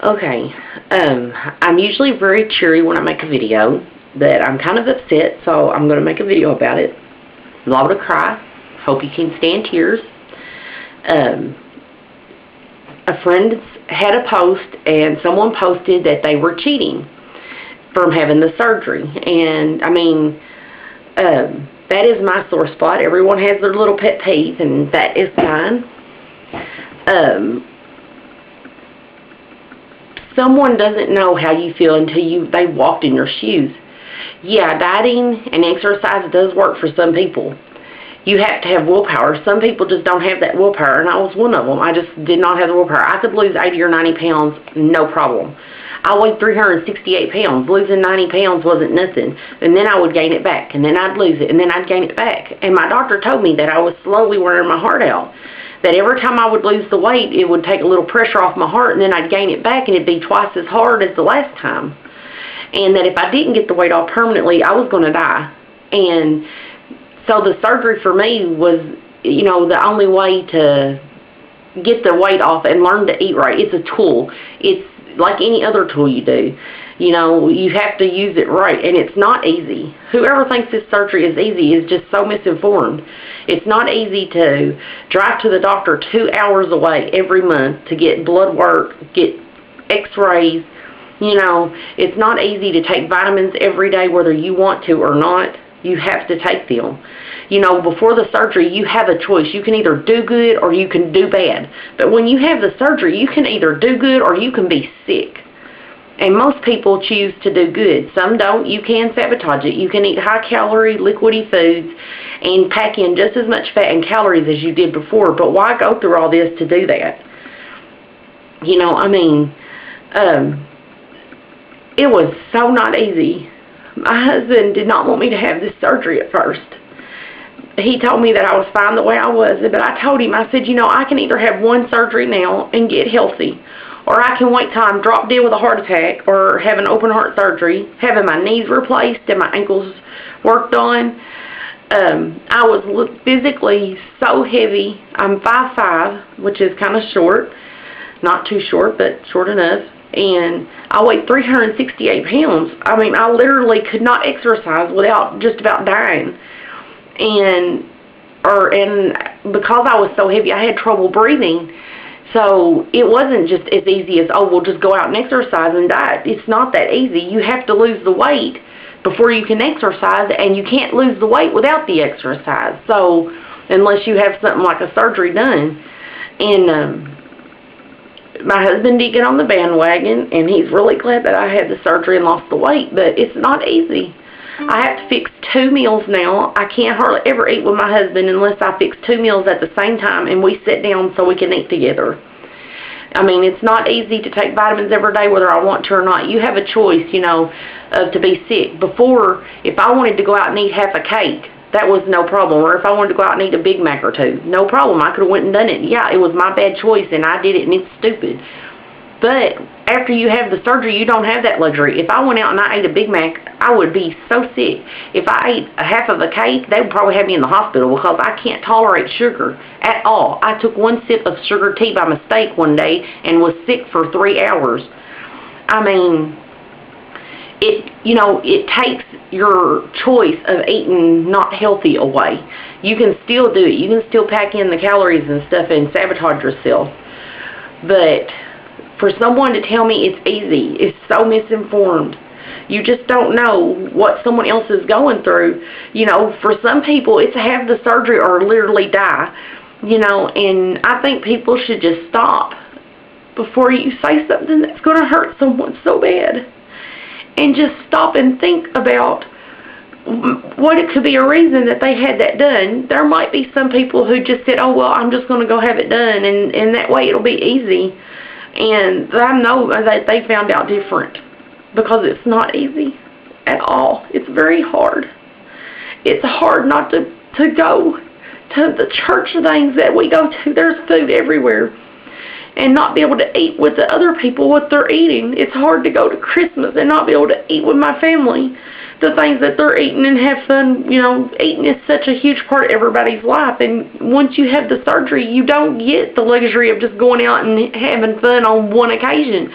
Okay, I'm usually very cheery when I make a video, but I'm kind of upset, so I'm going to make a video about it. Liable to cry. Hope you can stand tears. A friend had a post, and someone posted that they were cheating from having the surgery. And, I mean, that is my sore spot. Everyone has their little pet peeves, and that is fine. Someone doesn't know how you feel until they walked in your shoes. Yeah, dieting and exercise does work for some people. You have to have willpower. Some people just don't have that willpower, and I was one of them. I just did not have the willpower. I could lose 80 or 90 pounds, no problem. I weighed 368 pounds. Losing 90 pounds wasn't nothing. And then I would gain it back, and then I'd lose it, and then I'd gain it back. And my doctor told me that I was slowly wearing my heart out. That every time I would lose the weight, it would take a little pressure off my heart, and then I'd gain it back, and it'd be twice as hard as the last time. And that if I didn't get the weight off permanently, I was going to die. And so the surgery for me was, the only way to get the weight off and learn to eat right. It's a tool. It's like any other tool you do. You have to use it right, and it's not easy. Whoever thinks this surgery is easy is just so misinformed. It's not easy to drive to the doctor 2 hours away every month to get blood work, get x-rays. It's not easy to take vitamins every day whether you want to or not. You have to take them. Before the surgery, you have a choice. You can either do good or you can do bad. But when you have the surgery, you can either do good or you can be sick. And most people choose to do good. Some don't. You can sabotage it. You can eat high-calorie, liquidy foods and pack in just as much fat and calories as you did before. But why go through all this to do that? It was so not easy. My husband did not want me to have this surgery at first. He told me that I was fine the way I was, but I told him, I said, I can either have one surgery now and get healthy, or I can wait till I'm dropped dead with a heart attack or have an open heart surgery, having my knees replaced and my ankles worked on. I was physically so heavy. I'm 5'5", which is kind of short. Not too short, but short enough. And I weighed 368 pounds. I mean, I literally could not exercise without just about dying. And because I was so heavy, I had trouble breathing. So it wasn't just as easy as, we'll just go out and exercise and diet. It's not that easy. You have to lose the weight before you can exercise, and you can't lose the weight without the exercise. So unless you have something like a surgery done. And my husband did get on the bandwagon, and he's really glad that I had the surgery and lost the weight, but it's not easy. I have to fix 2 meals now. I can't hardly ever eat with my husband unless I fix 2 meals at the same time and we sit down so we can eat together. I mean, it's not easy to take vitamins every day whether I want to or not. You have a choice, to be sick. Before, if I wanted to go out and eat half a cake, that was no problem. Or if I wanted to go out and eat a Big Mac or 2, no problem. I could have went and done it. Yeah, it was my bad choice, and I did it, and it's stupid. But after you have the surgery, you don't have that luxury. If I went out and I ate a Big Mac, I would be so sick. If I ate a half of a cake, they would probably have me in the hospital because I can't tolerate sugar at all. I took 1 sip of sugar tea by mistake one day and was sick for 3 hours. I mean, it takes your choice of eating not healthy away. You can still do it. You can still pack in the calories and stuff and sabotage yourself. But for someone to tell me it's easy is so misinformed. You just don't know what someone else is going through. For some people, it's have the surgery or literally die. And I think people should just stop before you say something that's going to hurt someone so bad. And just stop and think about what it could be a reason that they had that done. There might be some people who just said, I'm just going to go have it done, and that way it'll be easy. And I know that they found out different because it's not easy at all. It's very hard. It's hard not to go to the church things that we go to. There's food everywhere. And not be able to eat with the other people what they're eating. It's hard to go to Christmas and not be able to eat with my family the things that they're eating and have fun. Eating is such a huge part of everybody's life. And once you have the surgery, you don't get the luxury of just going out and having fun on one occasion.